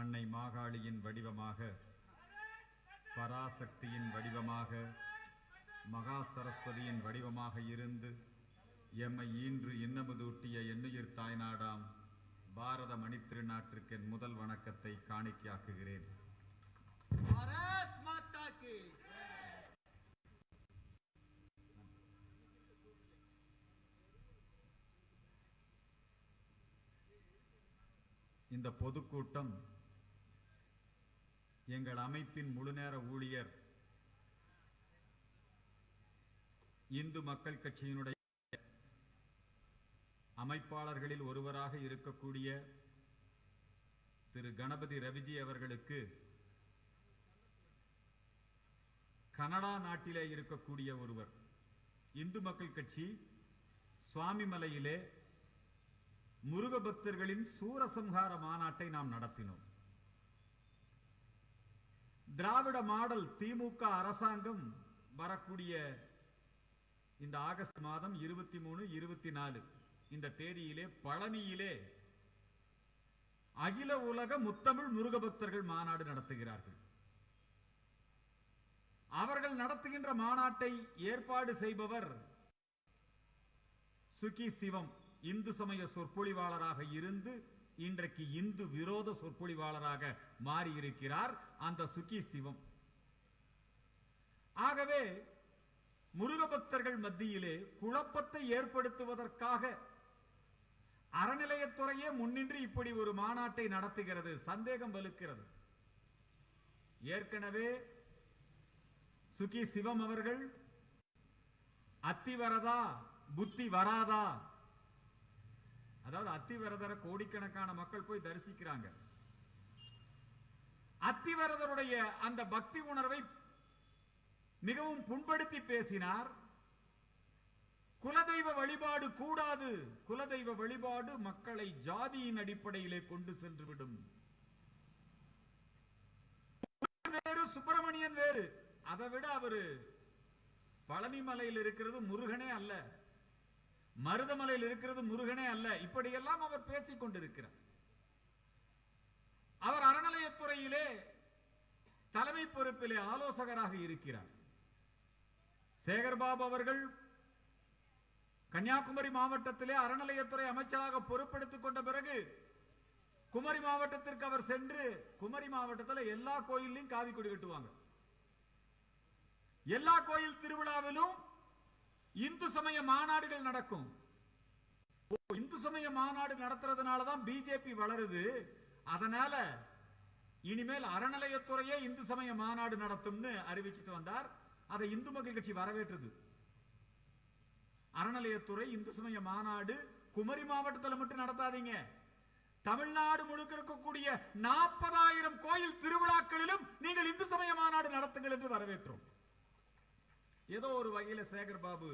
அன்னை மாகாளியின் வடிவமாக, பராசக்தியின் வடிவமாக, மகா சரஸ்வதியின் வடிவமாக இருந்து எம்மை ஈன்று இன்னமுதூட்டிய எண்ணுயிர் தாய்நாடாம் பாரத மணித்திருநாட்டிற்கு என் முதல் வணக்கத்தை காணிக்கையாக்குகிறேன். இந்த பொதுக்கூட்டம் எங்கள் அமைப்பின் முழுநேர ஊழியர், இந்து மக்கள் கட்சியினுடைய அமைப்பாளர்களில் ஒருவராக இருக்கக்கூடிய திரு கணபதி ரவிஜி அவர்களுக்கு கனடா நாட்டிலே இருக்கக்கூடிய ஒருவர், இந்து மக்கள் கட்சி சுவாமிமலையிலே முருக பக்தர்களின் சூரசம்ஹார மாநாட்டை நாம் நடத்தினோம். திராவிட மாடல் திமுக அரசாங்கம் வரக்கூடிய இந்த ஆகஸ்ட் மாதம் 23, 24 இந்த தேதியிலே பழனியிலே அகில உலக முத்தமிழ் முருக பக்தர்கள் மாநாடு நடத்துகிறார்கள். அவர்கள் நடத்துகின்ற மாநாட்டை ஏற்பாடு செய்பவர் சுகி சிவம், இந்து சமய சொற்பொழிவாளராக இருந்து இன்றைக்கு இந்து விரோத சொற்பொழிவாளராக மாறியிருக்கிறார் அந்த சுகி சிவம். ஆகவே முருக பக்தர்கள் மத்தியிலே குழப்பத்தை ஏற்படுத்துவதற்காக அறநிலையத்துறையே முன்னின்று இப்படி ஒரு மாநாட்டை நடத்துகிறது. சந்தேகம் வலுக்கிறது. ஏற்கனவே சுகி சிவம் அவர்கள் அத்திவரதா புத்தி வராதா, அதாவது அத்திவரதரை கோடிக்கணக்கான மக்கள் போய் தரிசிக்கிறாங்க. அத்திவரதருடைய அந்த பக்தி உணர்வை மிகவும் புண்படுத்தி பேசினார். குலதெய்வ வழிபாடு கூடாது, குலதெய்வ வழிபாடு மக்களை ஜாதியின் அடிப்படையிலே கொண்டு சென்றுவிடும். வேறு சுப்பிரமணியன் வேறு, அதை விட அவரு பழனிமலையில் இருக்கிறது முருகனே அல்ல, மருதமலையில் இருக்கிறது முருகனே அல்ல, இப்படியெல்லாம் அவர் பேசிக் கொண்டிருக்கிறார். அவர் அறநிலையத்துறையிலே தலைமை பொறுப்பிலே ஆலோசகராக இருக்கிறார். சேகர்பாபு அவர்கள் கன்னியாகுமரி மாவட்டத்திலே அறநிலையத்துறை அமைச்சராக பொறுப்பெடுத்துக் கொண்ட பிறகு குமரி மாவட்டத்திற்கு அவர் சென்று, குமரி மாவட்டத்தில் எல்லா கோயிலையும் காவி கொடி கட்டுவாங்க. எல்லா கோயில் திருவிழாவிலும் இந்து சமய மாநாடுகள் நடக்கும். இந்து சமய மாநாடு நடத்துறதுனாலதான் பிஜேபி வளருது. அதனால இனிமேல் அறநிலையத்துறையே இந்து சமய மாநாடு நடத்தும்னு அறிவிச்சிட்டு வந்தார். அதை இந்து மக்கள் கட்சி வரவேற்றது. அறநிலையத்துறை இந்து சமய மாநாடு குமரி மாவட்டத்தில் மட்டும் நடத்தாதீங்க, தமிழ்நாடு முழுக்க இருக்கக்கூடிய 40,000 கோயில் திருவிழாக்களிலும் நீங்கள் இந்து சமய மாநாடு நடத்துங்கள் என்று வரவேற்றோம். ஏதோ ஒரு வகையில சேகர் பாபு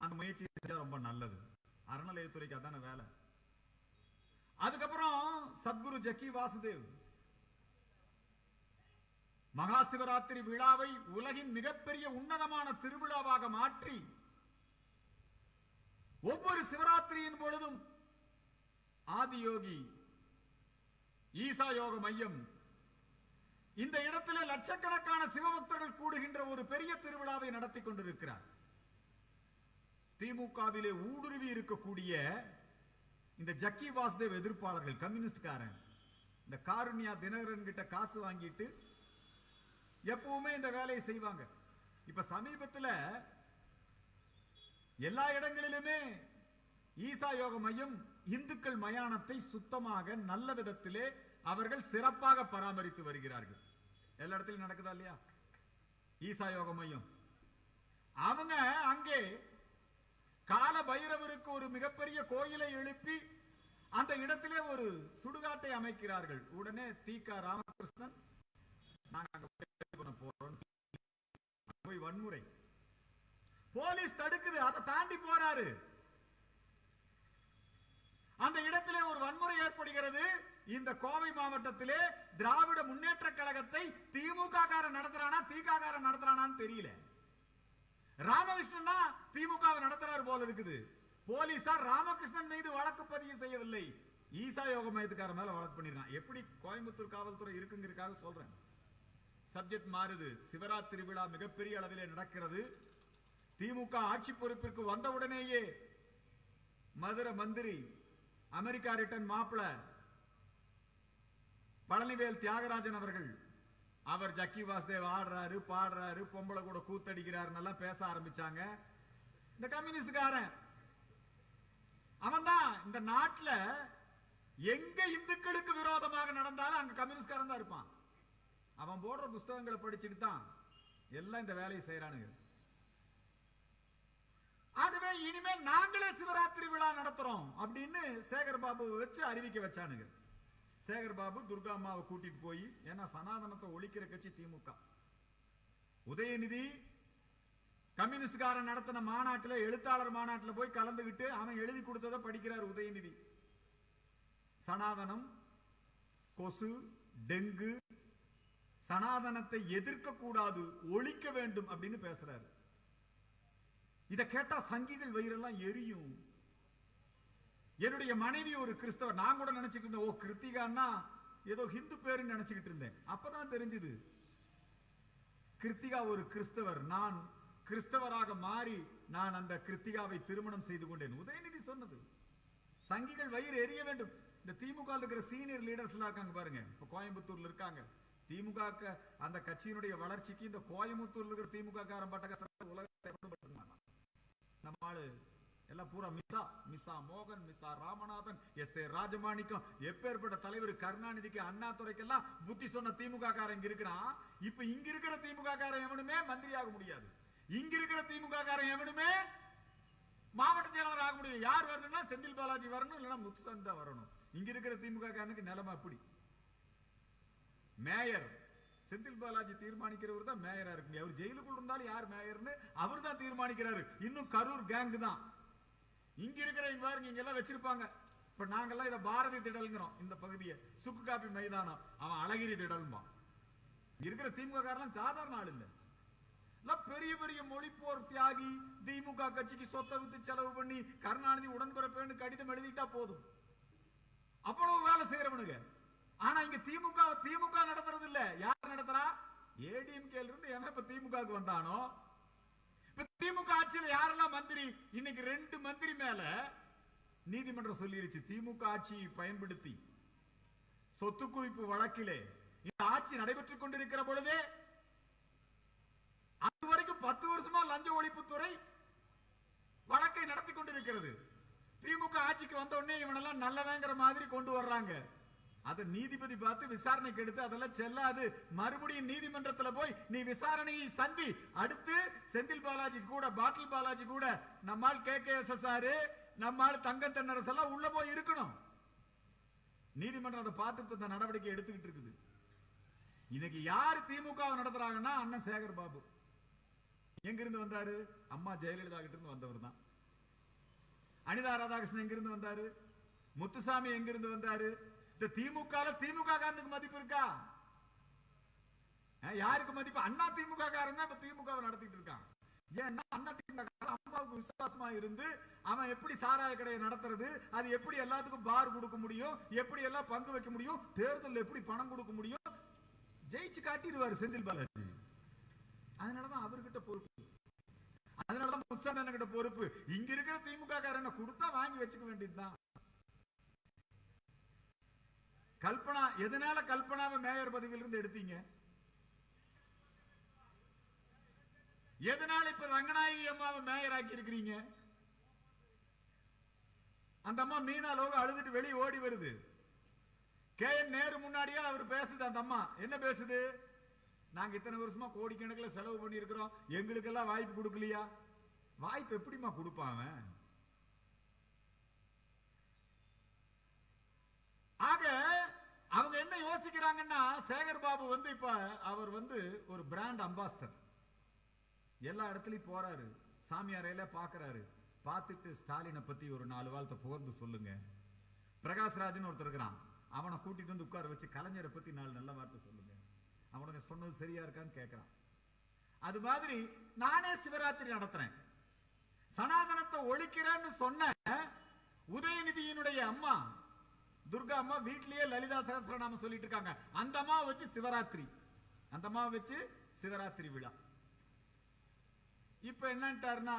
அந்த முயற்சி செஞ்சா ரொம்ப நல்லது. அறநிலையத்துறைக்கு அதான வேலை. அதுக்கப்புறம் சத்குரு ஜக்கி வாசுதேவ் மகா சிவராத்திரி விழாவை உலகின் மிகப்பெரிய உன்னதமான திருவிழாவாக மாற்றி ஒவ்வொரு சிவராத்திரியின் பொழுதும் ஆதியோகி ஈசா யோக மையம் இந்த இடத்திலே லட்சக்கணக்கான சிவபக்தர்கள் கூடுகின்ற ஒரு பெரிய திருவிழாவை நடத்தி கொண்டிருக்கிறார். திமுகவிலே ஊடுருவி இருக்கக்கூடிய இந்த ஜக்கி வாசுதேவ் எதிர்ப்பாளர்கள், கம்யூனிஸ்ட்காரன், இந்த காருண்யா தினகரன் கிட்ட காசு வாங்கிட்டு எப்பவுமே இந்த வேலையை செய்வாங்க. இப்ப சமீபத்தில் எல்லா இடங்களிலுமே ஈசா யோக மையம் இந்துக்கள் மயானத்தை சுத்தமாக நல்ல விதத்திலே அவர்கள் சிறப்பாக பராமரித்து வருகிறார்கள். எல்லா இடத்திலும் நடக்குதா இல்லையா ஈசா யோக மையம்? அவங்க அங்கே கால பைரவருக்கு ஒரு மிகப்பெரிய கோயிலை எழுப்பி அந்த இடத்திலே ஒரு சுடுகாட்டை அமைக்கிறார்கள். உடனே தி.க. ராமகிருஷ்ணன் போய் வன்முறை, போலீஸ் தடுக்குது, அதை தாண்டி போறாரு. அந்த இடத்திலே ஒரு வன்முறை ஏற்படுகிறது. இந்த கோவை மாவட்டத்திலே திராவிட முன்னேற்ற கழகத்தை திமுக காரன் நடத்துறானா தி.க. நடத்துறானான்னு தெரியல. ராமகிருஷ்ணன் திமுக நடத்துறாரு போல இருக்குது. போலீசார் ராமகிருஷ்ணன் மீது வழக்கு பதிவு செய்யவில்லை, ஈசா யோக மையத்துக்கார மேல வழக்கு பண்ணிருக்கான். எப்படி கோயம்புத்தூர் காவல்துறை இருக்குங்கிறதுக்காக சொல்றேன். சப்ஜெக்ட் மாறுது. சிவராத்திரி விழா மிகப்பெரிய அளவிலே நடக்கிறது. திமுக ஆட்சி பொறுப்பிற்கு வந்தவுடனேயே மதுரை மந்திரி, அமெரிக்கா ரிட்டன் மாப்பிள பழனிவேல் தியாகராஜன் அவர்கள், அவர் ஜக்கி வாசுதேவ் ஆடுறாரு, பாடுறாரு, பொம்பளை கூட கூத்தடிக்கிறாரு நல்லா பேச ஆரம்பிச்சாங்க. இந்த கம்யூனிஸ்டுக்காரன் அவன் தான் இந்த நாட்டில் எங்க இந்துக்களுக்கு விரோதமாக நடந்தாலும் அங்க கம்யூனிஸ்ட்காரன் தான் இருப்பான். அவன் போடுற புஸ்தகங்களை படிச்சுட்டு தான் எல்லாம் இந்த வேலையை செய்யறானுங்க. அதுவே இனிமேல் நாங்களே சிவராத்திரி விழா நடத்துறோம் அப்படின்னு சேகர் பாபு வச்சு அறிவிக்க வச்சானுங்க. சேகர் பாபு துர்கா அம்மாவை கூட்டிட்டு போய், ஏன்னா சனாதனத்தை ஒழிக்கிற கட்சி திமுக. உதயநிதி கம்யூனிஸ்ட்காரன் நடத்தின மாநாட்டில், எழுத்தாளர் மாநாட்டில் போய் கலந்துகிட்டு அவன் எழுதி கொடுத்ததை படிக்கிறார் உதயநிதி. சனாதனம், கொசு, டெங்கு, சனாதனத்தை எதிர்க்க கூடாது, ஒழிக்க வேண்டும் அப்படின்னு பேசுறாரு. இதை கேட்டா சங்கிகள் வயிறெல்லாம் எரியும். என்னுடைய மனைவி ஒரு கிறிஸ்தவர். நான் கூட நினைச்சிட்டு இருந்தேன், ஓ கிருத்திகான்னா ஏதோ ஹிந்து பேருன்னு நினைச்சுக்கிட்டு இருந்தேன். அப்பதான் தெரிஞ்சது கிருத்திகா ஒரு கிறிஸ்தவர். நான் கிறிஸ்தவராக மாறி நான் அந்த கிருத்திகாவை திருமணம் செய்து கொண்டேன். உதயநிதி சொன்னது. சங்கிகள் வயிறு எரிய வேண்டும். இந்த திமுக இருக்கிற சீனியர் லீடர்ஸ் எல்லாம் இருக்காங்க பாருங்க, இப்ப கோயம்புத்தூர்ல இருக்காங்க. திமுக அந்த கட்சியினுடைய வளர்ச்சிக்கு இந்த கோயம்புத்தூர்ல இருக்கிற திமுக காரன் பட்ட கஷ்டம் உலகத்தை நம்ம ஆளு எல்லாம் பூரா மிஸ்ஸா மோகன், மிஸ்ஸா ராமநாதன், எஸ் ஏ ராஜமாணிக்கம், எப்பேற்பட்ட தலைவர் கருணாநிதிக்கு, அண்ணாதுரைக்கெல்லாம் புத்தி சொன்ன திமுக காரன் இங்க இருக்கிறான். இப்ப இங்க இருக்கிற திமுக காரன் எவனுமே மந்திரியாக முடியாது. இங்க இருக்கிற திமுக காரன் எவனுமே மாவட்ட செயலாளர் ஆக முடியும். யார் வரணும்னா செந்தில் பாலாஜி வரணும், இல்லைன்னா முத்துசாமி தான் வரணும். இங்க இருக்கிற திமுக காரனுக்கு நிலைமை அப்படி. மேயர் செந்தில் பாலாஜி தீர்மானிக்கிறவர் தான் மேயரா இருக்கு. அவர் ஜெயிலுக்குள்ள இருந்தாலும் யார் மேயர்னு அவர் தான் தீர்மானிக்கிறாரு. இன்னும் கரூர் கேங் தான். இங்க இருக்கிற பாருங்க, இங்க எல்லாம் வச்சிருப்பாங்க. இப்ப நாங்கெல்லாம் இதை பாரதி திடல்ங்கிறோம். இந்த பகுதியை சுக்கு காப்பி மைதானம், அவன் அழகிரி திடல்மா. இங்க இருக்கிற திமுக காரணம் சாதாரண ஆள் இல்ல. பெரிய பெரிய மொழிப்போர் தியாகி, திமுக கட்சிக்கு சொத்தை வித்து செலவு பண்ணி கருணாநிதி உடன்பிறப்பேன்னு கடிதம் எழுதிட்டா போதும், அவ்வளவு வேலை செய்யறவனுங்க. ஆனா இங்க திமுக நடத்துறது இல்ல. யார் நடத்துறா? ஏடிஎம்கே இருந்து இப்ப திமுக வந்தானோ. இப்ப திமுக ஆட்சியில் யாரெல்லாம் மந்திரி? இன்னைக்கு 2 மந்திரி மேல நீதிமன்றம் சொல்லிருச்சு, திமுக ஆட்சியை பயன்படுத்தி சொத்து குவிப்பு வழக்கிலே இந்த ஆட்சி நடைபெற்றுக் கொண்டிருக்கிற பொழுதே அது வரைக்கும் 10 வருஷமா லஞ்ச ஒழிப்புத்துறை வழக்கை நடத்தி கொண்டிருக்கிறது. திமுக ஆட்சிக்கு வந்த உடனே இவனெல்லாம் நல்லவங்கிற மாதிரி கொண்டு வர்றாங்க. அதை நீதிபதி பார்த்து விசாரணைக்கு எடுத்து அதெல்லாம் செல்லாது, மறுபடியும் நீதிமன்றத்தில் போய் நீ விசாரணையை சந்தி. அடுத்து செந்தில் பாலாஜி கூட, பாட்டில் பாலாஜி கூட, நம்மால் KKSSR, நம்மால் தங்க தென்னரசு எல்லாம் உள்ள போய் இருக்கணும். நீதிமன்றம் அதை பார்த்து இந்த நடவடிக்கை எடுத்துக்கிட்டு இருக்குது. இன்னைக்கு யார் திமுக நடத்துறாங்கன்னா அண்ணன் சேகர் பாபு. எங்கிருந்து வந்தாரு? அம்மா ஜெயலலிதா கிட்ட இருந்து வந்தவர் தான். அனிதா ராதாகிருஷ்ணன் எங்கிருந்து வந்தாரு? முத்துசாமி எங்கிருந்து வந்தாரு? திமுக காரனுக்கு மதிப்பு இருக்கா? யாருக்கு மதிப்பு? அண்ணா திமுக காரன் தான் இப்ப திமுக நடத்திட்டு இருக்கான். ஏன்னா அண்ணா திமுக அம்மாவுக்கு விசுவாசமா இருந்து அவன் எப்படி சாராய கடையை நடத்துறது, அது எப்படி எல்லாத்துக்கும் பார் கொடுக்க முடியும், எப்படி எல்லாம் பங்கு வைக்க முடியும், தேர்தல் எப்படி பணம் கொடுக்க முடியும், ஜெயிச்சு காட்டிடுவாரு செந்தில் பாலாஜி. அதனாலதான் அவர்கிட்ட பொறுப்பு. அதனாலதான் முத்துசாமி கிட்ட பொறுப்பு. இங்க இருக்கிற திமுக காரனை கொடுத்தா வாங்கி வச்சுக்க வேண்டியதுதான். கல்பனா, எதனால கல்பனாவை மேயர் பதவியிலிருந்து எடுத்தீங்க? எதனால இப்ப ரங்கநாயகி அம்மாவை மேயர் ஆக்கி இருக்கிறீங்க? அந்த அம்மா மீனா லோக அழுதுட்டு வெளியே ஓடி வருது. KN நேரு முன்னாடியே அவர் பேசுது. அந்த அம்மா என்ன பேசுது? நாங்க இத்தனை வருஷமா கோடிக்கணக்கில் செலவு பண்ணி இருக்கிறோம், எங்களுக்கெல்லாம் வாய்ப்பு கொடுக்கலையா? வாய்ப்பு எப்படிமா கொடுப்பாங்க? ஆக அவங்க என்ன யோசிக்கிறாங்கன்னா, சேகர் பாபு இப்ப அவர் ஒரு பிராண்ட் அம்பாஸ்டர். எல்லா இடத்துலயும் போறாரு, சாமியாரையில பாக்குறாரு. பார்த்துட்டு ஸ்டாலினை பத்தி ஒரு 4 வார்த்தை புகழ்ந்து சொல்லுங்க. பிரகாஷ்ராஜன் ஒருத்தர் இருக்கிறான், அவனை கூட்டிட்டு வந்து உட்கார வச்சு கலைஞரை பத்தி 4 நல்ல வார்த்தை சொல்லுங்க. அவனுக்கு சொன்னது சரியா இருக்கான்னு கேட்கிறான். அது மாதிரி நானே சிவராத்திரி நடத்துறேன், சனாதனத்தை ஒழிக்கிறேன்னு சொன்ன உதயநிதியினுடைய அம்மா துர்கா அம்மா வீட்லயே லலிதா சகஸ்ரநாமம் சொல்லிட்டு இருக்காங்க. அந்த அம்மாவை வச்சு சிவராத்திரி, அந்த அம்மாவை வச்சு சிவராத்திரி விழா. இப்ப என்னன்ட்டாருன்னா,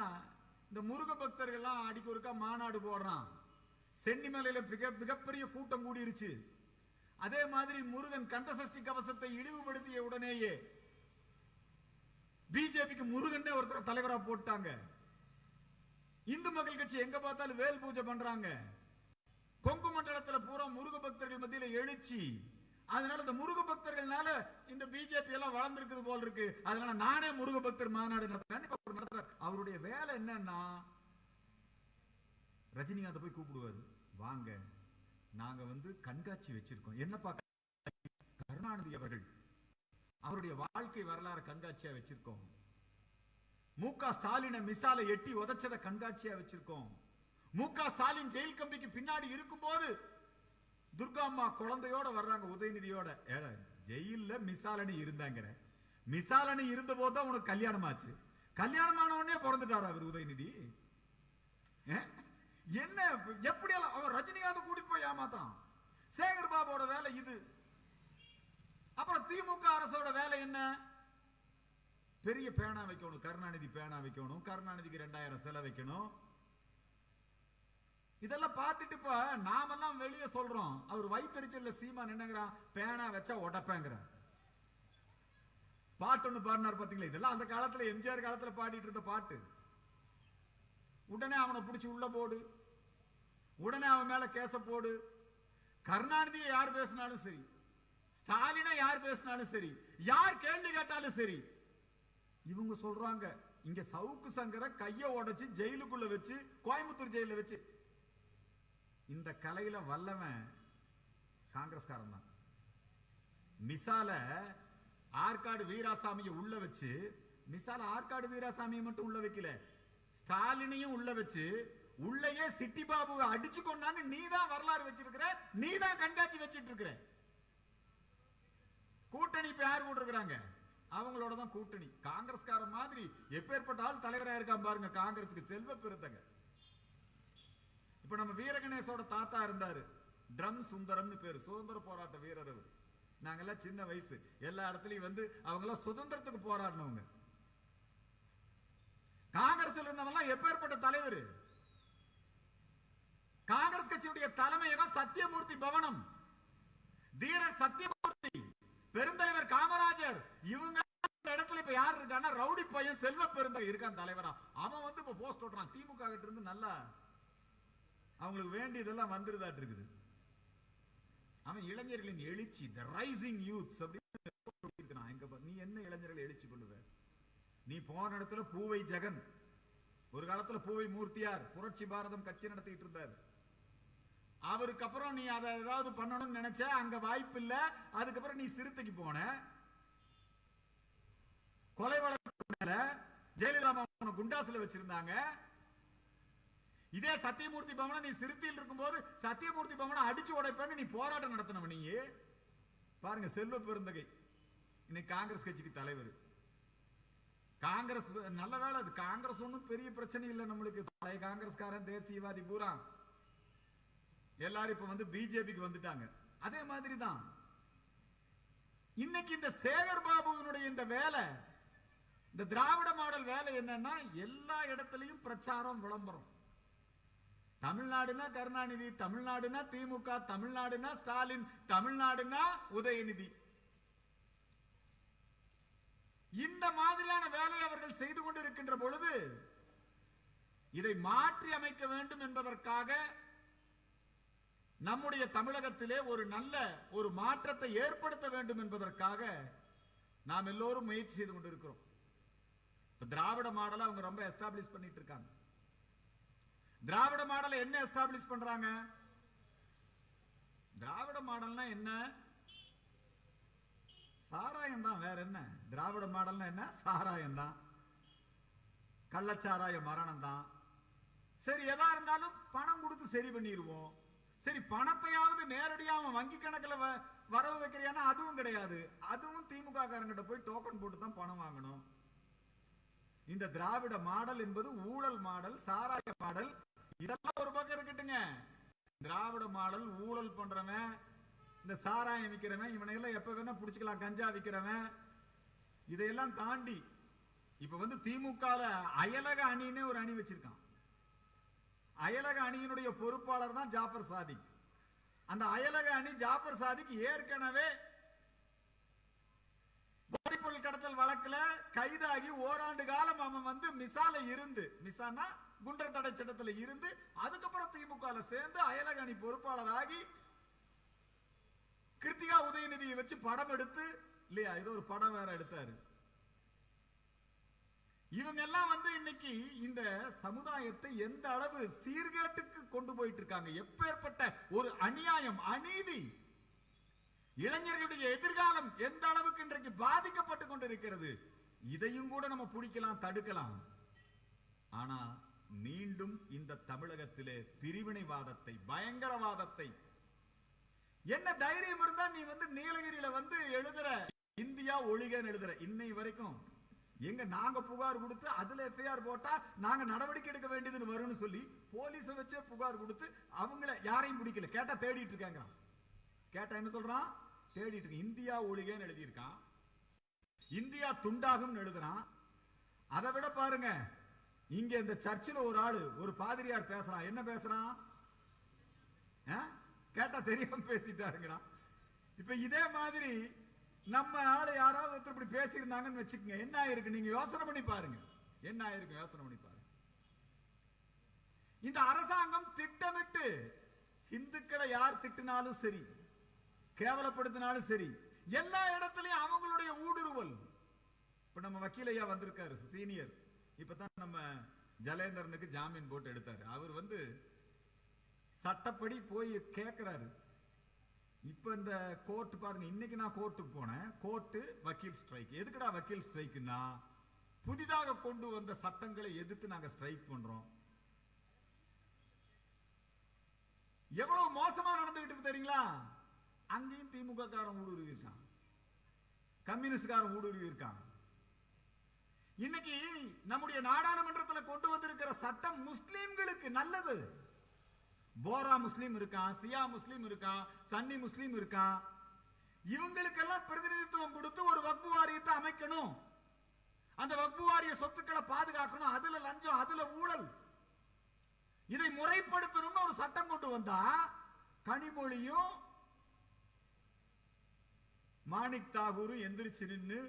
இந்த முருக பக்தர்கள்லாம் அடிக்க ஒருக்கா மாநாடு போடுறான். சென்னிமலையில மிகப்பெரிய கூட்டம் கூடிருச்சு. அதே மாதிரி முருகன் கந்தசஷ்டி கவசத்தை இழிவுபடுத்திய உடனேயே பிஜேபிக்கு முருகன் ஒருத்தர் தலைவரா போட்டாங்க. இந்து மக்கள் கட்சி எங்க பார்த்தாலும் வேல் பூஜை பண்றாங்க. கொங்கு மண்டலத்தில் பூரா முருக பக்தர்கள் மத்தியில எழுச்சி. அதனால இந்த முருக பக்தர்கள்னால இந்த பிஜேபி எல்லாம் வளர்ந்துருக்குது போல் இருக்கு. அதனால நானே முருக பக்தர் மாநாடு நடத்துறேன். அவருடைய வேலை என்னன்னா, ரஜினிகாந்த் போய் கூப்பிடுவாரு, வாங்க நாங்க கண்காட்சி வச்சிருக்கோம். என்னப்பா, கருணாநிதி அவர்கள் அவருடைய வாழ்க்கை வரலாறு கண்காட்சியா வச்சிருக்கோம். மு.க. ஸ்டாலினை மிசால எட்டி உதைச்சத கண்காட்சியா வச்சிருக்கோம். மு.க. ஸ்டாலின் ஜெயில் கம்பிக்கு பின்னாடி இருக்கும் போது துர்கா அம்மா குழந்தையோட வர்றாங்க, உதயநிதியோட. ஜெயில மிசாலனி இருந்தாங்க. மிசாலனி இருந்த போது தான் உனக்கு கல்யாணம் ஆச்சு. கல்யாணமான உடனே பிறந்துட்டாரா அவர் உதயநிதி? என்ன எப்படி அவர் ரஜினிகாந்த் கூட்டிட்டு போய் ஏமாத்தான். சேகர் பாபோட வேலை இது. அப்புறம் திமுக அரசோட வேலை என்ன? பெரிய பேனா வைக்கணும், கருணாநிதி பேனா வைக்கணும், கருணாநிதிக்கு 2000 செல வைக்கணும். இதெல்லாம் பார்த்துட்டு இப்ப நாமெல்லாம் வெளியே சொல்றோம். அவர் வயிற்றுச்சல்ல சீமான் என்னங்கிறான், பேனா வச்சா உடப்பேங்கிற பாட்டு ஒண்ணு பாடினார் பாத்தீங்களா? இதெல்லாம் அந்த காலத்துல எம்ஜிஆர் காலத்துல பாடிட்டு இருந்த பாட்டு. உடனே அவனை பிடிச்சி உள்ள போடு, உடனே அவன் மேல கேச போடு. கருணாநிதியை யார் பேசினாலும் சரி, ஸ்டாலினை யார் பேசினாலும் சரி, யார் கேள்வி கேட்டாலும் சரி, இவங்க சொல்றாங்க இங்க சவுக்கு சங்கர கைய உடைச்சு ஜெயிலுக்குள்ள வச்சு, கோயம்புத்தூர் ஜெயில வச்சு. இந்த கலையில வல்லவன் காங்கிரஸ்காரன் தான். மிசால ஆற்காடு வீராசாமியை உள்ள வச்சு, மிசால ஆற்காடு வீராசாமியை மட்டும் உள்ள வைக்கல, ஸ்டாலினையும் உள்ள வச்சு, உள்ளேயே சிட்டி பாபுவை அடிச்சு கொண்டான்னு நீ தான் வரலாறு வச்சிருக்கிற, நீ தான் கண்காட்சி வச்சிட்டு இருக்கிற. கூட்டணி இப்ப யார் கூட இருக்கிறாங்க? அவங்களோட தான் கூட்டணி. காங்கிரஸ்கார மாதிரி எப்பேற்பட்ட ஆள் தலைவராக இருக்கான் பாருங்க. காங்கிரஸுக்கு செல்வ பெருந்தங்க. இப்ப நம்ம வீரகணேசோட தாத்தா இருந்தாரு, ட்ரம் சுந்தரம்னு பேரு, சுதந்திர போராட்ட வீரர் அவர். நாங்கெல்லாம் சின்ன வயசு, எல்லா இடத்துலயும் அவங்க எல்லாம் சுதந்திரத்துக்கு போராடினவங்க. காங்கிரஸ் இருந்தவங்க எப்பேற்பட்ட தலைவர்? காங்கிரஸ் கட்சியுடைய தலைமையகம் சத்தியமூர்த்தி பவனம், தீரர் சத்தியமூர்த்தி, பெருந்தலைவர் காமராஜர். இவங்க இடத்துல இப்ப யார் இருக்கான்னா, ரவுடி பையன் செல்வ பெருந்தகை இருக்கான் தலைவரா. அவன் இப்ப போஸ்ட் ஓட்டுறான். திமுக கிட்ட இருந்து நல்லா அவங்களுக்கு வேண்டியதெல்லாம் வந்துருதாட்டு இருக்குது. அவன் இளைஞர்களின் எழுச்சி, தி ரைசிங் யூத்ஸ் அப்படின்னு. நீ என்ன இளைஞர்களை எழுச்சி பண்ணுவ? நீ போன இடத்துல பூவை ஜெகன், ஒரு காலத்துல பூவை மூர்த்தியார் புரட்சி பாரதம் கட்சி நடத்திட்டு இருந்தார். அவருக்கு அப்புறம் நீ அதை ஏதாவது பண்ணணும்னு நினைச்ச, அங்க வாய்ப்பு இல்ல. அதுக்கப்புறம் நீ சிறுத்தைக்கு போன. கொலை வழக்கு ஜெயலலிதா குண்டாசுல வச்சிருந்தாங்க. இதே சத்தியமூர்த்தி பவன நீ சிறுத்தையில் இருக்கும் போது சத்தியமூர்த்தி பவனை அடிச்சு உடைப்பேன்னு நீ போராட்டம் நடத்தினவ. நீ பாருங்க, செல்வ பெருந்தகை இன்னைக்கு காங்கிரஸ் கட்சிக்கு தலைவர். காங்கிரஸ் நல்ல வேலை, அது காங்கிரஸ் ஒன்றும் பெரிய பிரச்சனை இல்லை நம்மளுக்கு. பழைய காங்கிரஸ்காரன் தேசியவாதி பூரா எல்லாரும் இப்ப பிஜேபிக்கு வந்துட்டாங்க. அதே மாதிரி தான் இன்னைக்கு இந்த சேகர் பாபுவினுடைய இந்த வேலை, இந்த திராவிட மாடல் வேலை என்னன்னா, எல்லா இடத்திலையும் பிரச்சாரம், விளம்பரம். தமிழ்நாடுனா கருணாநிதி, தமிழ்நாடுனா திமுக, தமிழ்நாடுனா ஸ்டாலின், தமிழ்நாடுனா உதயநிதி. இந்த மாதிரியான வேலையை அவர்கள் செய்து கொண்டிருக்கின்ற பொழுது இதை மாற்றி அமைக்க வேண்டும் என்பதற்காக நம்முடைய தமிழகத்திலே ஒரு நல்ல ஒரு மாற்றத்தை ஏற்படுத்த வேண்டும் என்பதற்காக நாம் எல்லோரும் முயற்சி செய்து கொண்டிருக்கிறோம். திராவிட மாடலை அவங்க ரொம்ப எஸ்டாப்ளிஷ் பண்ணிட்டு இருக்காங்க. திராவிட மாடலை என்ன எஸ்டாப்ளிஷ் பண்றாங்க? திராவிட மாடல்னா என்ன? சாராயம் தான், வேற என்ன? திராவிட மாடல்னா என்ன? சாராயம் தான், கள்ளச்சாராய மரணம் தான். சரி, எதா இருந்தாலும் பணம் கொடுத்து சரி பண்ணிடுவோம். சரி, பணத்தையாவது நேரடியாக வங்கி கணக்கில் வரவு வைக்கிறியானா அதுவும் கிடையாது. அதுவும் திமுக காரங்கிட்ட போய் டோக்கன் போட்டு தான் பணம் வாங்கணும். இந்த திராவிட மாடல் என்பது ஊழல் மாடல், சாராய மாடல். இதெல்லாம் ஒரு பக்கம் இருக்கட்டுங்க. திராவிட மாடல் ஊழல் பண்றவன், இந்த சாராயம் விற்கிறவன், இவனையெல்லாம் எப்ப வேணா புடிச்சுக்கலாம், கஞ்சா விற்கிறவன், இதையெல்லாம் தாண்டி இப்ப வந்து திமுக அயலக அணின்னு ஒரு அணி வச்சிருக்கான். அயலக அணியினுடைய பொறுப்பாளர் தான் ஜாபர் சாதிக். அந்த அயலக அணி ஜாபர் சாதிக் ஏற்கனவே போதைப்பொருள் கடத்தல் வழக்குல கைதாகி ஓராண்டு காலம் அவன் வந்து மிசால இருந்து, மிசானா குண்டர் தடை சட்டத்தில் இருந்து, அதுக்கப்புறம் திமுக சேர்ந்து அயலக அணி பொறுப்பாளர் ஆகி கிருத்திகா உதயநிதியை வச்சு படம் எடுத்து இல்லையா, ஏதோ ஒரு படம் வேற எடுத்தாரு. இவங்க எல்லாம் வந்து இன்னைக்கு இந்த சமுதாயத்தை எந்த அளவு சீர்கேட்டுக்கு கொண்டு போயிட்டு இருக்காங்க. எப்பேற்பட்ட ஒரு அநியாயம், அநீதி. இளைஞர்களுடைய எதிர்காலம் எந்த அளவுக்கு இன்றைக்கு பாதிக்கப்பட்டு கொண்டிருக்கிறது. இதையும் கூட நம்ம பிடிக்கலாம், தடுக்கலாம். ஆனா மீண்டும் இந்த தமிழகத்திலே பிரிவினைவாதத்தை, பயங்கரவாதத்தை, என்ன தைரியம் இருந்தா நீ வந்து நீலகிரியில வந்து எழுதுற இந்தியா ஒழிகன்னு எழுதுற. இன்னை வரைக்கும் எங்க நாங்க புகார் கொடுத்து அதுல எஃப்ஐஆர் போட்டா நாங்க நடவடிக்கை எடுக்க வேண்டியதுன்னு வரும்னு சொல்லி போலீஸை வச்சே புகார் கொடுத்து அவங்கள யாரையும் பிடிக்கல. கேட்டா தேடிட்டு இருக்காங்க. கேட்டா என்ன சொல்றான்? தேடிட்டு இருக்க. இந்தியா ஒழிகன்னு எழுதியிருக்கான், இந்தியா துண்டாகும் எழுதுறான். அதை விட பாருங்க, இங்க இந்த சர்ச்சில் ஒரு ஆளு, ஒரு பாதிரியார் பேசுறான். என்ன பேசுறான்? கேட்டா தெரியாம பேசிட்டாருங்கிறான். இப்ப இதே மாதிரி நம்ம ஆளு யாராவது இப்படி பேசியிருந்தாங்கன்னு வச்சுக்கோங்க, என்ன ஆயிருக்கு? நீங்க யோசனை பண்ணி பாருங்க, என்ன ஆயிருக்கு யோசனை பண்ணி பாருங்க. இந்த அரசாங்கம் திட்டமிட்டு இந்துக்களை யார் திட்டினாலும் சரி, கேவலப்படுத்தினாலும் சரி, எல்லா இடத்துலயும் அவங்களுடைய ஊடுருவல். இப்ப நம்ம வக்கீலையா வந்திருக்காரு, சீனியர். இப்பதான் நம்ம ஜலேந்திரனுக்கு ஜாமீன் போட்டு எடுத்தாரு. அவர் வந்து சட்டப்படி போய் கேட்கிறாரு. இப்ப இந்த கோர்ட் பாருங்க, இன்னைக்கு நான் கோர்ட்டுக்கு போனேன். கோர்ட்டு வக்கீல் ஸ்ட்ரைக். எதுக்குடா வக்கீல் ஸ்ட்ரைக்குன்னா, புதிதாக கொண்டு வந்த சட்டங்களை எதிர்த்து நாங்க ஸ்ட்ரைக் பண்றோம். எவ்வளவு மோசமா நடந்துகிட்டு இருக்கு தெரியுங்களா? அங்கேயும் திமுக காரன் ஊடுருவி இருக்கான், கம்யூனிஸ்ட் காரன் ஊடுருவி இருக்கான். இன்னைக்கு நம்முடைய நாடாளுமன்றத்தில் கொண்டு வந்திருக்கிற சட்டம் முஸ்லிம்களுக்கு நல்லது. போரா முஸ்லீம் இருக்கான், சியா முஸ்லீம் இருக்கான், சன்னி முஸ்லீம் இருக்கான். இவங்களுக்கெல்லாம் பிரதிநிதித்துவம் கொடுத்து ஒரு வக்ஃபு வாரியத்தை அமைக்கணும். அந்த வக்ஃபு வாரிய சொத்துக்களை பாதுகாக்கணும். அதுல லஞ்சம், அதுல ஊழல், இதை முறைப்படுத்தணும்னு ஒரு சட்டம் கொண்டு வந்தா கனிமொழியும் மாணிக் தாகூரும் எந்திரிச்சு நின்று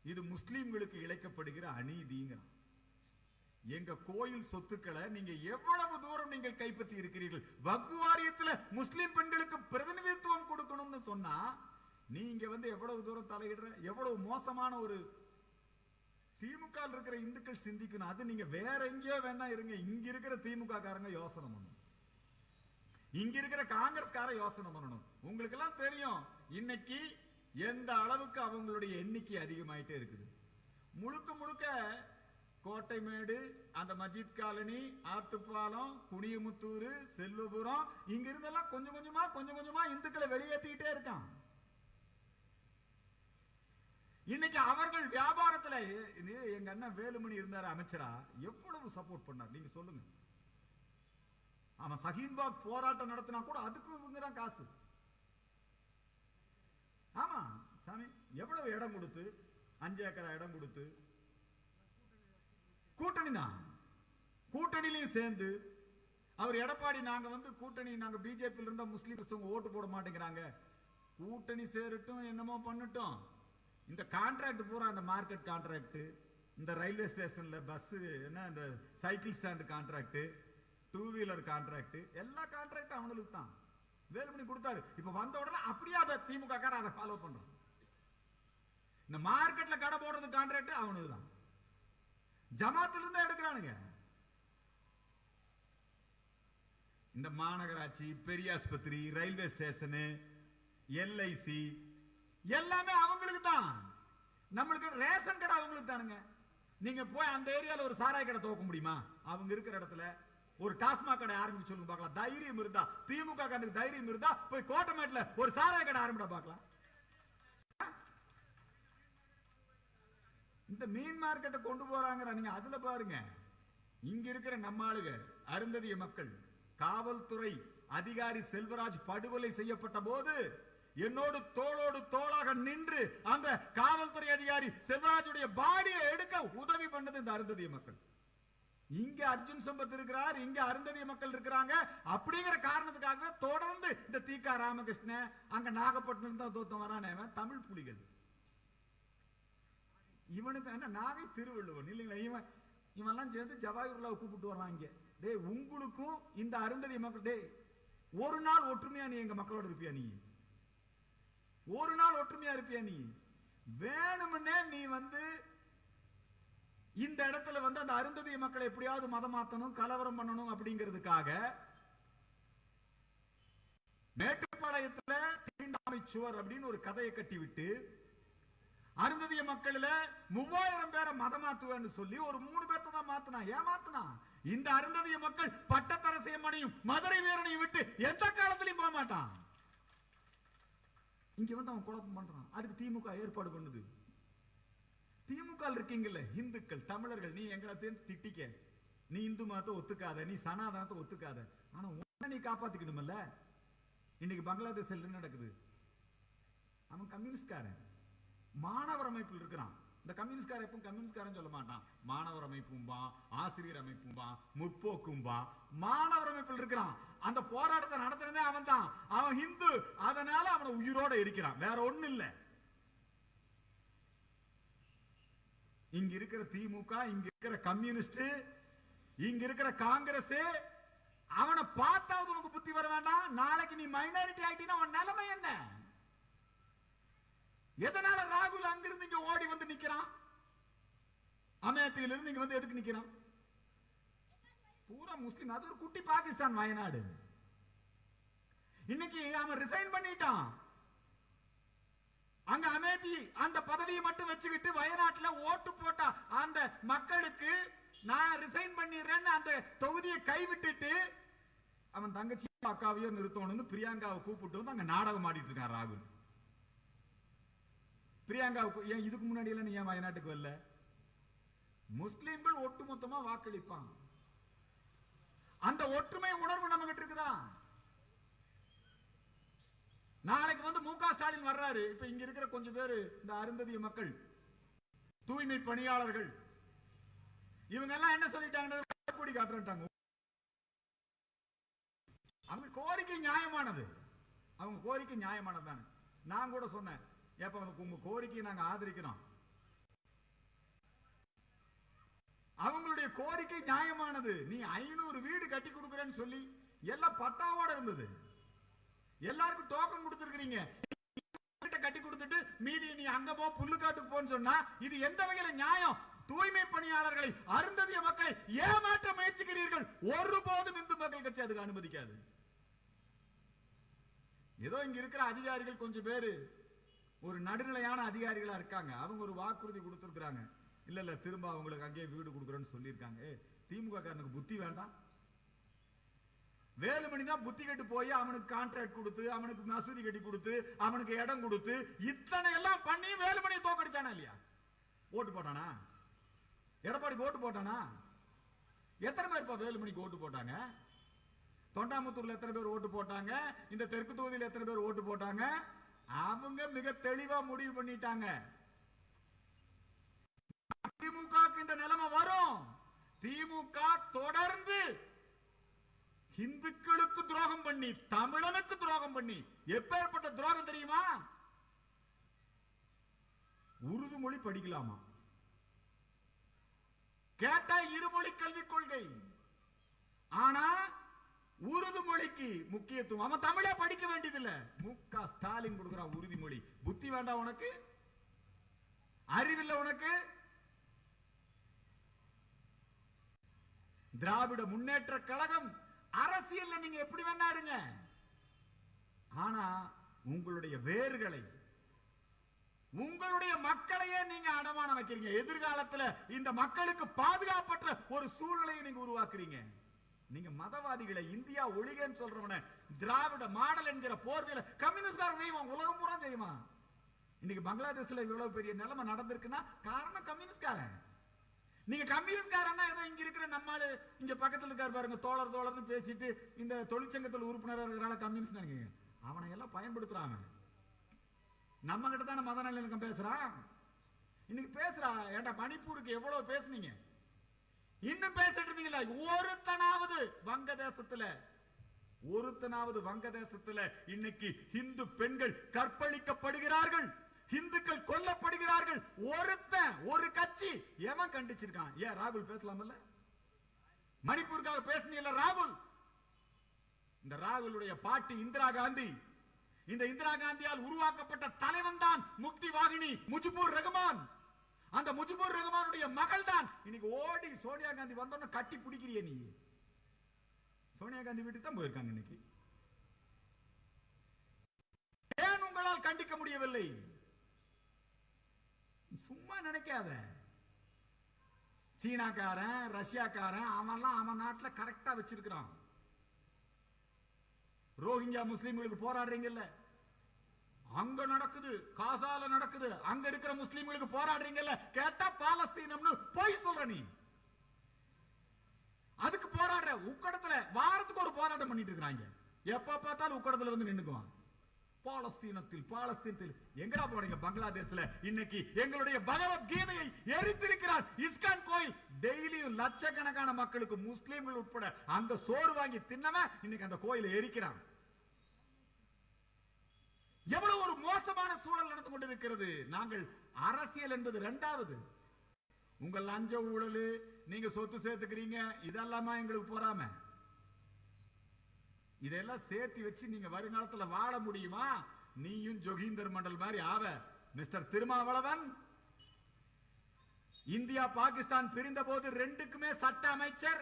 இது முஸ்லிம்களுக்கு இழைக்கப்படுகிற அநீதிங்கிறான். எங்க கோயில் சொத்துக்களை நீங்க எவ்வளவு தூரம் நீங்கள் கைப்பற்றி இருக்கிறீர்கள். வக்ஃபு வாரியத்தில் முஸ்லிம் பெண்களுக்கு பிரதிநிதித்துவம் கொடுக்கணும்னு சொன்னா நீங்க வந்து எவ்வளவு தூரம் தலையிடுற, எவ்வளவு மோசமான ஒரு திமுக இருக்கிற இந்துக்கள் சிந்திக்கணும். அது நீங்க வேற எங்கேயோ வேணா இருங்க, இங்க இருக்கிற திமுக காரங்க யோசனை பண்ணணும், இங்க இருக்கிற காங்கிரஸ் கார யோசனை பண்ணணும். உங்களுக்கு எல்லாம் தெரியும் இன்னைக்கு எந்த அளவுக்கு அவங்களுடைய எண்ணிக்கை அதிகமாயிட்டே இருக்குது. முழுக்க முழுக்க கோட்டைமேடு, அந்த மஜித் காலனி, ஆத்துப்பாலம், குனியமுத்தூர், செல்வபுரம், இங்க இருந்தெல்லாம் கொஞ்சம் கொஞ்சமா இந்துக்களை வெளியேற்றிக்கிட்டே இருக்கான். இன்னைக்கு அவர்கள் வியாபாரத்துல எங்க அண்ணன் வேலுமணி இருந்தாரு அமைச்சரா, எவ்வளவு சப்போர்ட் பண்ணார் நீங்க சொல்லுங்க. அவன் சஹீன்பாக் போராட்டம் நடத்தினா கூட அதுக்கு இவங்க தான் காசு. ஆமா சாமி, எவ்வளவு இடம் கொடுத்து, 5 ஏக்கரா இடம் கொடுத்து, கூட்டணி தான், கூட்டணியிலையும் சேர்ந்து அவர் எடப்பாடி நாங்க வந்து கூட்டணி, நாங்க பிஜேபி இருந்தா முஸ்லீம் கிறிஸ்தவங்க ஓட்டு போட மாட்டேங்கிறாங்க, கூட்டணி சேரட்டும் என்னமோ பண்ணட்டும், இந்த கான்ட்ராக்ட் பூரா அந்த மார்க்கெட் கான்ட்ராக்ட், இந்த ரயில்வே ஸ்டேஷன்ல பஸ், என்ன இந்த cycle stand contract, 2 wheeler contract, எல்லா கான்ட்ராக்டும் அவங்களுக்கு தான் வேலுமணி கொடுத்தாரு. இப்ப வந்த உடனே அப்படியே அதை திமுக கார அதை ஃபாலோ பண்றோம். இந்த மார்க்கெட்ல கடை போடுறது கான்ட்ராக்ட் அவனுக்கு தான், ஜமாத்துல இருந்து எடுக்கிறானுங்க. இந்த மாநகராட்சி, பெரிய ஆஸ்பத்திரி, ரயில்வே ஸ்டேஷனு, எல்ஐசி எல்லாமே அவங்களுக்கு தான். நம்மளுக்கு ரேஷன் கடை அவங்களுக்கு தானுங்க. நீங்க போய் அந்த ஏரியால ஒரு சாராய கடை துவக்க முடியுமா? அவங்க இருக்கிற இடத்துல ஒரு டாஸ்மாக் கடை ஆரம்பிச்சு சொல்லுங்க பார்க்கலாம். தைரியம் இருந்தா, திமுக காரனுக்கு தைரியம் இருந்தா போய் கோட்டமேட்ல ஒரு சாராய கடை ஆரம்பிட பார்க்கலாம். இந்த மீன் மார்க்கெட்டை கொண்டு போறாங்க, நீங்க அதுல பாருங்க. இங்க இருக்கிற நம்ம ஆளுங்க, அருந்ததிய மக்கள், காவல்துறை அதிகாரி செல்வராஜ் படுகொலை செய்யப்பட்ட போது என்னோடு தோளோடு தோளாக நின்று அந்த காவல்துறை அதிகாரி செல்வராஜுடைய பாடியை எடுக்க உதவி பண்ணது இந்த அருந்ததிய மக்கள். இங்க அர்ஜுன் சம்பத் இருக்கிறார், இங்க அருந்ததிய மக்கள் இருக்கிறாங்க. அப்படிங்கிற காரணத்துக்காக தொடர்ந்து இந்த தீகா ராமகிருஷ்ணன் அங்க நாகப்பட்டினம் தான் தோத்தம் வரானே தமிழ் புலிகள். இவனுக்கு என்ன நாகை திருவள்ளுவன் இல்லைங்களா? இவெல்லாம் சேர்ந்து ஜவாஹிர்லாவை கூப்பிட்டு வர்றாங்க. டே உங்களுக்கும் இந்த அருந்ததிய மக்கள், டே ஒரு நாள் ஒற்றுமையா நீ எங்க மக்களோட இருப்பியா? நீ ஒரு நாள் ஒற்றுமையா இருப்பியா? நீ வேணும்னே நீ இந்த இடத்துல அந்த அருந்ததிய மக்களை எப்படியாவது மதம் மாத்தணும், கலவரம் பண்ணணும் அப்படிங்கிறதுக்காக மேட்டுப்பாளையத்துல தீண்டாமை சுவர் அப்படின்னு ஒரு கதையை கட்டி விட்டு அருந்ததிய மக்கள்ல 3000 பேரை மதம் மாத்துவேன்னு சொல்லி ஒரு 3 பேர்த்த தான் மாத்தினா. ஏமாத்தினா. இந்த அருந்ததிய மக்கள் பட்டத்தரசியம்மனையும் மதுரை வீரனையும் விட்டு எந்த காலத்திலையும் போக மாட்டான். இங்க அவன் குழப்பம் பண்றான். அதுக்கு திமுக ஏற்பாடு பண்ணுது. திமுக இருக்கீங்கல்ல இந்துக்கள் தமிழர்கள், நீ எங்களை திட்டிக்க, நீ இந்து மதத்தை ஒத்துக்காத, நீ சனாதனத்தை ஒத்துக்காத, ஆனா உன்னை நீ காப்பாத்திக்கணும்ல. இன்னைக்கு பங்களாதேஷ் என்ன நடக்குது? அவன் கம்யூனிஸ்ட்காரன், மாணவர் அமைப்பில் இருக்கிறான். இந்த கம்யூனிஸ்ட்காரன் எப்பவும் கம்யூனிஸ்ட்காரன் சொல்ல மாட்டான். மாணவர் அமைப்பும்பா, ஆசிரியர் அமைப்பும்பா, முற்போக்கும்பா, மாணவர் அமைப்பில் இருக்கிறான். அந்த போராட்டத்தை நடத்துறதே அவன் தான். அவன் ஹிந்து, அதனால அவனை உயிரோட இருக்கிறான், வேற ஒண்ணு இல்ல. இங்க இருக்கிற திமுக, இங்க இருக்கிற கம்யூனிஸ்ட், இங்க இருக்கிற காங்கிரஸ், அவனை பார்த்தாவது உனக்கு புத்தி வர வேண்டாம். நாளைக்கு நீ மைனாரிட்டி ஆயிட்டீங்கன்னா அவன் நிலைமை என்ன? எதனால ராகுல் அங்கிருந்து இங்க ஓடி வந்து நிக்கிறான்? அமேத்தியில இருந்து இங்க எதுக்கு நிக்கிறான்? பூரா முஸ்லிம். அது ஒரு குட்டி பாகிஸ்தான் வயநாடு. இன்னைக்கு அவன் ரிசைன் பண்ணிட்டான். அங்க அமேதி அந்த பதவியை மட்டும் வச்சுக்கிட்டு வயநாட்டுல ஓட்டு போட்டா அந்த மக்களுக்கு நான் ரிசைன் பண்ணிடுறேன்னு அந்த தொகுதியை கைவிட்டுட்டு அவன் தங்கச்சி அக்காவையோ நிறுத்தணும் பிரியங்காவை கூப்பிட்டு வந்து அங்க நாடகம் ஆடிட்டு இருக்கான் ராகுல். பிரியங்காவுக்கு ஏன் இதுக்கு முன்னாடி எல்லாம் நீ ஏன் வயநாட்டுக்கு வரல? முஸ்லிம்கள் ஒட்டுமொத்தமா வாக்களிப்பான். அந்த ஒற்றுமை உணர்வு நம்ம கிட்ட இருக்குதா? நாளைக்கு மு க ஸ்டாலின் வர்றாரு. இப்ப இங்க இருக்கிற கொஞ்சம் பேரு இந்த அருந்ததிய மக்கள், தூய்மை பணியாளர்கள், இவங்க எல்லாம் என்ன சொல்லிட்டாங்க? கூடி காட்டுறாங்க. அவங்க கோரிக்கை நியாயமானது, அவங்க கோரிக்கை நியாயமானது தானே. நான் கூட சொன்னேன், ஏப்ப உங்க கோரிக்கையை நாங்க ஆதரிக்கிறோம். அவங்களுடைய கோரிக்கை நியாயமானது. நீ 500 வீடு கட்டி கொடுக்கிறேன்னு சொல்லி எல்லாம் பட்டாவோட இருந்தது. எல்லாருக்கும் டோக்கன் கொடுத்திருக்கீங்க. கட்டி கொடுத்துட்டு மீதி நீ அங்க போ, புல்லுக்காட்டுக்கு போன்னு சொன்னா இது எந்த வகையில நியாயம்? தூய்மை பணியாளர்களை, அருந்ததிய மக்களை ஏமாற்ற முயற்சிக்கிறீர்கள். ஒருபோதும் இந்து மக்கள் கட்சி அதுக்கு அனுமதிக்காது. ஏதோ இங்க இருக்கிற அதிகாரிகள் கொஞ்சம் பேரு ஒரு நடுநிலையான அதிகாரிகளா இருக்காங்க. அவங்க ஒரு வாக்குறுதி கொடுத்திருக்காங்க. இல்ல திரும்ப அவங்களுக்கு அங்கேயே வீடு கொடுக்குறேன்னு சொல்லியிருக்காங்க. திமுக காரனுக்கு புத்தி வேண்டாம். வேலுமணி தான் புத்தி கட்டு போய் அவனுக்கு கான்ட்ராக்ட் கொடுத்து, அவனுக்கு மசூதி கட்டி கொடுத்து, அவனுக்கு இடம் கொடுத்து, இத்தனை எல்லாம் பண்ணி வேலுமணி தோக்கடிச்சானா இல்லையா? ஓட்டு போட்டானா? எடப்பாடிக்கு ஓட்டு போட்டானா? எத்தனை பேர் வேலுமணிக்கு ஓட்டு போட்டாங்க? தொண்டாமுத்தூர்ல எத்தனை பேர் ஓட்டு போட்டாங்க? இந்த தெற்கு தொகுதியில் எத்தனை பேர் ஓட்டு போட்டாங்க? அவங்க மிக தெளிவா முடிவு பண்ணிட்டாங்க. திமுக இந்த நிலைமை வரும். திமுக தொடர்ந்து இந்துக்களுக்கு துரோகம் பண்ணி, தமிழனுக்கு துரோகம் பண்ணி, எப்பேற்பட்ட துரோகம் தெரியுமா? உருது மொழி படிக்கலாமா? கேட்டா இருமொழி கல்விக் கொள்கை. ஆனா உருது மொழிக்கு முக்கியத்துவம். அவன் தமிழே படிக்க வேண்டியதில்லை. மு.க. ஸ்டாலின் கொடுக்கிறான் உறுதிமொழி. புத்தி வேண்டாம் உனக்கு? அறிவில்லை உனக்கு? திராவிட முன்னேற்ற கழகம் அரசியல்ல நீங்க எப்படி வேணா இருங்க. ஆனா உங்களுடைய வேர்களை, உங்களுடைய மக்களையே நீங்க அடமானம் வைக்கிறீங்க. எதிர்காலத்துல இந்த மக்களுக்கு பாதுகாப்பற்ற ஒரு சூழ்நிலையை நீங்க உருவாக்குறீங்க. நீங்க மதவாதிகளை, இந்தியா ஒழிகன்னு சொல்றவன, திராவிட மாடல் என்கிற போர்வையில கம்யூனிஸ்ட்காரன் செய்வான், உலகம் பூரா செய்வான். இன்னைக்கு பங்களாதேஷ்ல இவ்வளவு பெரிய நிலைமை நடந்திருக்குன்னா காரணம் கம்யூனிஸ்ட்காரன். நீங்க கம்யூனிஸ்ட்காரன்னா ஏதோ இங்க இருக்கிற நம்மால இங்க பக்கத்துல இருக்காரு பாருங்க, தோழர்னு பேசிட்டு இந்த தொழிற்சங்கத்தில் உறுப்பினராக இருக்கிறால கம்யூனிஸ்ட் நினைக்கிறீங்க, அவனை எல்லாம் பயன்படுத்துறாங்க. நம்ம கிட்ட தானே மத நல்லிணக்கம் பேசுறான். இன்னைக்கு பேசுறா. ஏன்டா மணிப்பூருக்கு எவ்வளவு பேசுனீங்க, இன்னும் பேசிட்டு இருந்தீங்களா? ஒருத்தனாவது வங்கதேசத்துல இன்னைக்கு இந்து பெண்கள் கற்பழிக்கப்படுகிறார்கள், இந்துக்கள் கொல்லப்படுகிறார்கள். ஒரு கட்சி எவன் கண்டிச்சிருக்கான்? ஏன் ராகுல் பேசலாமல்ல? மணிப்பூருக்காக பேசுனீங்க ராகுல். இந்த ராகுலுடைய பாட்டி இந்திரா காந்தி. இந்த இந்திரா காந்தியால் உருவாக்கப்பட்ட தலைவன் தான் முக்தி வாகினி முஜிபுர் ரஹ்மான். அந்த முஜிபுர் ரஹ்மானுடைய மகள் தான் இன்னைக்கு ஓடி சோனியா காந்தி வந்தோன்னு கட்டி பிடிக்கிறிய நீ. சோனியா காந்தி வீட்டுக்கு தான் போயிருக்காங்க இன்னைக்கு. ஏன் உங்களால் கண்டிக்க முடியவில்லை? சும்மா நினைக்காத. சீனாக்காரன், ரஷ்யாக்காரன் அவன்லாம் அவன் நாட்டில் கரெக்டா வச்சிருக்கிறான். ரோஹிங்கா முஸ்லிம்களுக்கு போராடுறீங்கல்ல, அங்க நடக்குது, காசால நடக்குது, அங்க இருக்கிற முஸ்லிம்களுக்கு போராடுறீங்கல்ல, கேட்டா பாலஸ்தீனம்னு போய் சொல்ற நீ. அதுக்கு போராடுற உக்கடத்துல வாரத்துக்கு ஒரு போராட்டம் பண்ணிட்டு இருக்காங்க. எப்ப பார்த்தாலும் உக்கடத்துல வந்து நின்னுக்குவான். பாலஸ்தீனத்தில் எங்கடா போறீங்க? பங்களாதேஷ்ல இன்னைக்கு எங்களுடைய பகவத்கீதையை எரித்திருக்கிறார் இஸ்கான் கோயில். டெய்லியும் லட்சக்கணக்கான மக்களுக்கு முஸ்லிம்கள் உட்பட அங்க சோறு வாங்கி தின்னவன் இன்னைக்கு அந்த கோயிலை எரிக்கிறான். எவ்வளவு ஒரு மோசமான சூழல் நடந்து கொண்டிருக்கிறது. நாங்கள் அரசியல் என்பது இரண்டாவது. உங்கள் லஞ்ச ஊழல், நீங்க சொத்து சேர்த்துக்கிறீங்க, இதெல்லாமா எங்களுக்கு போறாம? இதெல்லாம் சேர்த்து வச்சு நீங்க வருங்காலத்தில் வாழ முடியுமா? நீயும் ஜோகிந்தர் மண்டல் மாதிரி ஆவ. மிஸ்டர் திருமாவளவன், இந்தியா பாகிஸ்தான் பிரிந்த போது ரெண்டுக்குமே சட்ட அமைச்சர்.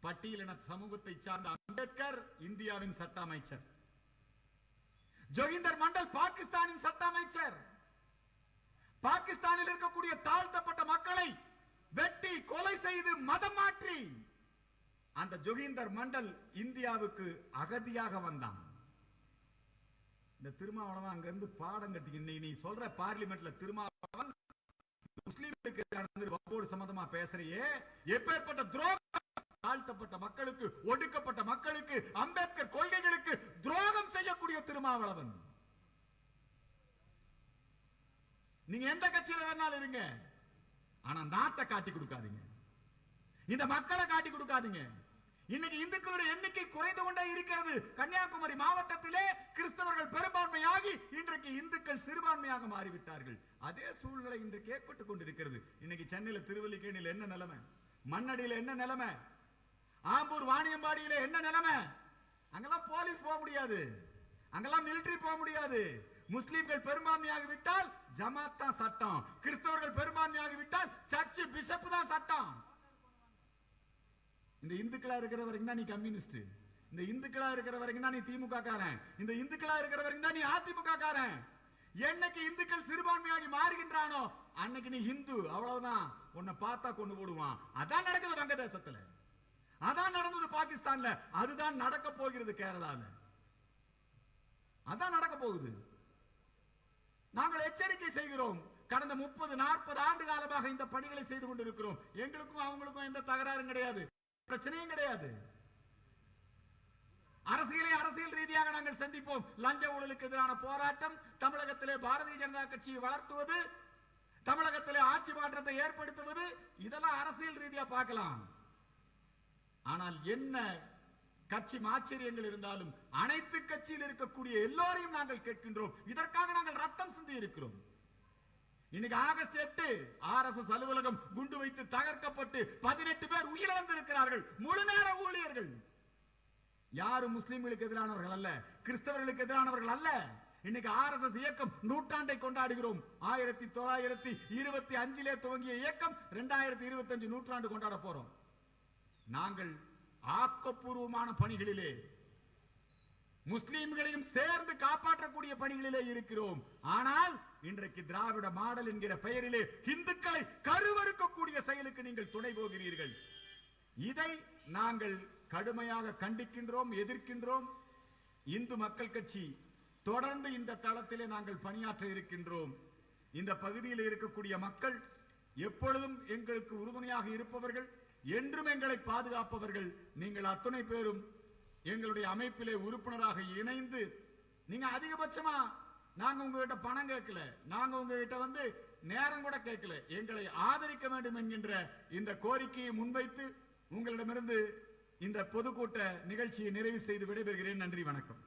பட்டியலின சமூகத்தை சார்ந்த அம்பேத்கர் இந்தியாவின் சட்ட அமைச்சர். ஜோகிந்தர் மண்டல் பாகிஸ்தானின் சட்ட அமைச்சர். பாகிஸ்தானில் இருக்கக்கூடிய தாழ்த்தப்பட்ட மக்களை வெட்டி கொலை செய்து மதம் மாற்றி அந்த ஜோகிந்தர் மண்டல் இந்தியாவுக்கு அகதியாக வந்தான். இந்த திருமாவளவன் அங்க இருந்து பாடம் கட்டி நீ சொல்ற பார்லிமெண்ட்ல திருமாவளவன் முஸ்லிம்களுக்கு சம்பந்தமா பேசுறியே, எப்பேற்பட்ட துரோகம்! தாழ்த்தப்பட்ட மக்களுக்கு, ஒடுக்கப்பட்ட மக்களுக்கு, அம்பேத்கர் கொள்கைகளுக்கு துரோகம் செய்யக்கூடிய திருமாவளவன். நீங்க எந்த கட்சியில வேணாலும் இருங்க, ஆனா நாட்டை காட்டி கொடுக்காதீங்க, இந்த மக்களை காட்டி கொடுக்காதீங்க. இன்னைக்கு இந்துக்களுடைய எண்ணிக்கை குறைந்து கொண்டே இருக்கிறது. கன்னியாகுமரி மாவட்டத்திலே கிறிஸ்தவர்கள் பெரும்பான்மையாகி இன்றைக்கு இந்துக்கள் சிறுபான்மையாக மாறிவிட்டார்கள். அதே சூழ்நிலை இன்றைக்கு ஏற்பட்டுக் கொண்டிருக்கிறது. இன்னைக்கு சென்னையில திருவல்லிக்கேணியில் என்ன நிலைமை, மண்ணடியில என்ன நிலைமை, ஆம்பூர் வாணியம்பாடியில என்ன நிலைமை? அங்கெல்லாம் போலீஸ் போக முடியாது, அங்கெல்லாம் மிலிட்டரி போக முடியாது. முஸ்லிம்கள் பெரும்பான்மையாகி விட்டால் ஜமாத் தான் சட்டம், கிறிஸ்தவர்கள் பெரும்பான்மையாகி விட்டால் சர்ச் பிஷப் தான் சட்டம். இந்த இந்துக்களா இருக்கிற வரைக்கும் தான் நீ கம்யூனிஸ்ட், இந்த இந்துக்களா இருக்கிற வரைக்கும் தான் நீ திமுக காரன், இந்த இந்துக்களா இருக்கிற வரைக்கும் தான் நீ அதிமுக காரன். என்னைக்கு இந்துக்கள் சிறுபான்மையாகி மாறுகின்றானோ அன்னைக்கு நீ இந்து, அவ்வளவுதான். உன்னை பார்த்தா கொண்டு போடுவான். அதான் நடக்குது வங்கதேசத்துல, அதான் நடந்தது பாகிஸ்தான்ல, அதுதான் நடக்க போகிறது கேரளால, அதான் நடக்க போகுது. நாங்கள் எச்சரிக்கை செய்கிறோம். கடந்த 30-40 ஆண்டு காலமாக இந்த பணிகளை செய்து கொண்டிருக்கிறோம். எங்களுக்கும் அவங்களுக்கும் எந்த தகராறும் கிடையாது, பிரச்சனையும் கிடையாது. அரசியல் ரீதியாக நாங்கள் சந்திப்போம். லஞ்ச ஊழலுக்கு எதிரான போராட்டம், தமிழகத்திலே பாரதிய ஜனதா கட்சியை வளர்த்துவது, தமிழகத்திலே ஆட்சி மாற்றத்தை ஏற்படுத்துவது, இதெல்லாம் அரசியல் ரீதியா பார்க்கலாம். ஆனால் என்ன கட்சி ஆச்சரியங்கள் இருந்தாலும் அனைத்து கட்சியில் இருக்கக்கூடிய எல்லோரையும் நாங்கள் கேட்கின்றோம். இதற்காக நாங்கள் ரத்தம் சிந்தி இருக்கிறோம். இன்னைக்கு ஆகஸ்ட் 8 RSS அலுவலகம் குண்டு வைத்து தகர்க்கப்பட்டு 18 பேர் உயிரிழந்திருக்கிறார்கள். முழு நேர ஊழியர்கள். யாரும் முஸ்லிம்களுக்கு எதிரானவர்கள் அல்ல, கிறிஸ்தவர்களுக்கு எதிரானவர்கள் அல்ல. இன்னைக்கு RSS இயக்கம் நூற்றாண்டை கொண்டாடுகிறோம். 1925 துவங்கிய இயக்கம் 2025 நூற்றாண்டு கொண்டாட போறோம். நாங்கள் ஆக்கப்பூர்வமான பணிகளிலே முஸ்லிம்களையும் சேர்ந்து காப்பாற்றக்கூடிய பணிகளிலே இருக்கிறோம். ஆனால் இன்றைக்கு திராவிட மாடல் என்கிற பெயரிலே இந்துக்களை கருவறுக்கக்கூடிய செயலுக்கு நீங்கள் துணை போகிறீர்கள். இதை நாங்கள் கடுமையாக கண்டிக்கின்றோம், எதிர்க்கின்றோம். இந்து மக்கள் கட்சி தொடர்ந்து இந்த தளத்திலே நாங்கள் பணியாற்ற இருக்கின்றோம். இந்த பகுதியில் இருக்கக்கூடிய மக்கள் எப்பொழுதும் எங்களுக்கு உறுதுணையாக இருப்பவர்கள். என்றும் எங்களை பாதுகாப்பவர்கள் நீங்கள் அத்தனை பேரும் எங்களுடைய அமைப்பிலே உறுப்பினராக இணைந்து, நீங்க அதிகபட்சமா நாங்க உங்ககிட்ட பணம் கேட்கல, நாங்க உங்ககிட்ட நேரம் கூட கேட்கல, எங்களை ஆதரிக்க வேண்டும் என்கின்ற இந்த கோரிக்கையை முன்வைத்து உங்களிடமிருந்து இந்த பொதுக்கூட்ட நிகழ்ச்சியை நிறைவு செய்து விடைபெறுகிறேன். நன்றி, வணக்கம்.